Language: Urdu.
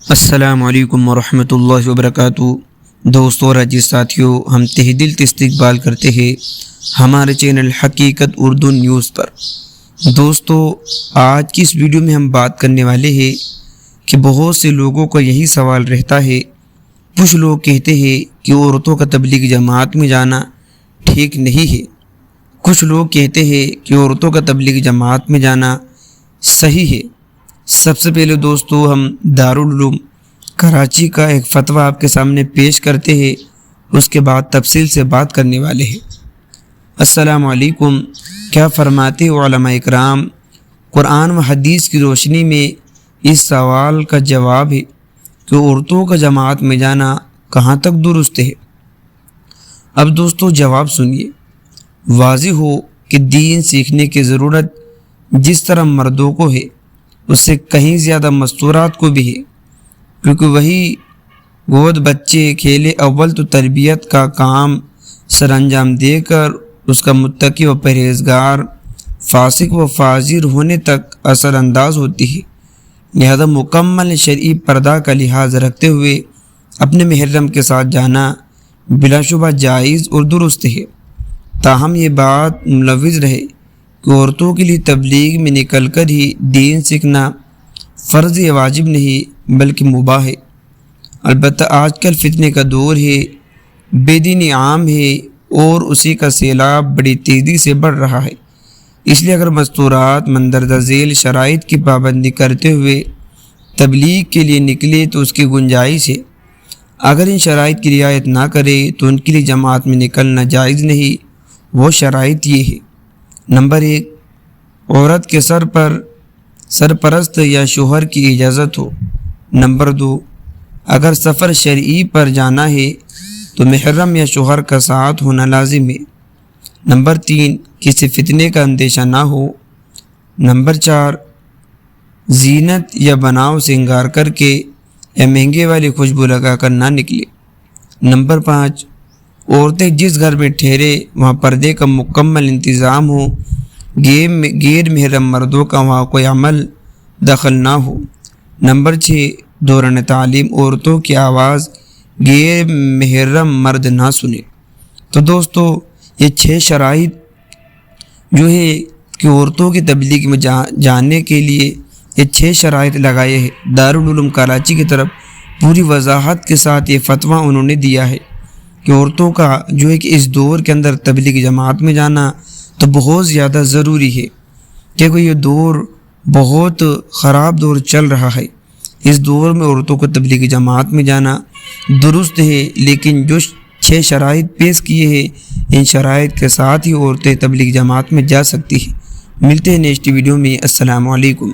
السلام علیکم ورحمۃ اللہ وبرکاتہ۔ دوستو اور عزیز ساتھیوں، ہم تہ دل سے استقبال کرتے ہیں ہمارے چینل حقیقت اردو نیوز پر۔ دوستو، آج کی اس ویڈیو میں ہم بات کرنے والے ہیں کہ بہت سے لوگوں کو یہی سوال رہتا ہے۔ کچھ لوگ کہتے ہیں کہ عورتوں کا تبلیغ جماعت میں جانا ٹھیک نہیں ہے، کچھ لوگ کہتے ہیں کہ عورتوں کا تبلیغ جماعت میں جانا صحیح ہے۔ سب سے پہلے دوستو، ہم دارالعلوم کراچی کا ایک فتویٰ آپ کے سامنے پیش کرتے ہیں، اس کے بعد تفصیل سے بات کرنے والے ہیں۔ السلام علیکم۔ کیا فرماتے علماء اکرام؟ قرآن و حدیث کی روشنی میں اس سوال کا جواب ہے کہ عورتوں کا جماعت میں جانا کہاں تک درست ہے۔ اب دوستو جواب سنیے۔ واضح ہو کہ دین سیکھنے کی ضرورت جس طرح مردوں کو ہے، اس سے کہیں زیادہ مستورات کو بھی ہے، کیونکہ وہی گود بچے کھیلے اول تو تربیت کا کام سر انجام دے کر اس کا متقی و پرہیزگار، فاسق و فاجر ہونے تک اثر انداز ہوتی ہے۔ لہذا مکمل شرعی پردہ کا لحاظ رکھتے ہوئے اپنے محرم کے ساتھ جانا بلا شبہ جائز اور درست ہے۔ تاہم یہ بات ملوث رہے کہ عورتوں کے لیے تبلیغ میں نکل کر ہی دین سیکھنا فرض یا واجب نہیں بلکہ مباح ہے۔ البتہ آج کل فتنے کا دور ہے، بے دینی عام ہے اور اسی کا سیلاب بڑی تیزی سے بڑھ رہا ہے۔ اس لیے اگر مستورات مندرجہ ذیل شرائط کی پابندی کرتے ہوئے تبلیغ کے لیے نکلے تو اس کی گنجائش ہے۔ اگر ان شرائط کی رعایت نہ کرے تو ان کے لیے جماعت میں نکلنا جائز نہیں۔ وہ شرائط یہ ہے: نمبر 1، عورت کے سر پر سرپرست یا شوہر کی اجازت ہو۔ نمبر 2، اگر سفر شرعی پر جانا ہے تو محرم یا شوہر کا ساتھ ہونا لازم ہے۔ نمبر 3، کسی فتنے کا اندیشہ نہ ہو۔ نمبر 4، زینت یا بناؤ سنگار کر کے یا مہنگے والی خوشبو لگا کر نہ نکلے۔ نمبر 5، عورتیں جس گھر میں ٹھہرے وہاں پردے کا مکمل انتظام ہو، غیر محرم مردوں کا وہاں کوئی عمل دخل نہ ہو۔ نمبر 6، دوران تعلیم عورتوں کی آواز غیر محرم مرد نہ سنے۔ تو دوستو، یہ 6 شرائط جو ہے کہ عورتوں کی تبلیغ میں جانے کے لیے یہ 6 شرائط لگائے ہیں۔ دارالعلوم کراچی کی طرف پوری وضاحت کے ساتھ یہ فتویٰ انہوں نے دیا ہے کہ عورتوں کا جو ہے کہ اس دور کے اندر تبلیغ جماعت میں جانا تو بہت زیادہ ضروری ہے، کیونکہ یہ دور بہت خراب دور چل رہا ہے۔ اس دور میں عورتوں کو تبلیغ جماعت میں جانا درست ہے، لیکن جو 6 شرائط پیش کیے ہیں ان شرائط کے ساتھ ہی عورتیں تبلیغ جماعت میں جا سکتی ہیں۔ ملتے ہیں نیکسٹ ویڈیو میں۔ السلام علیکم۔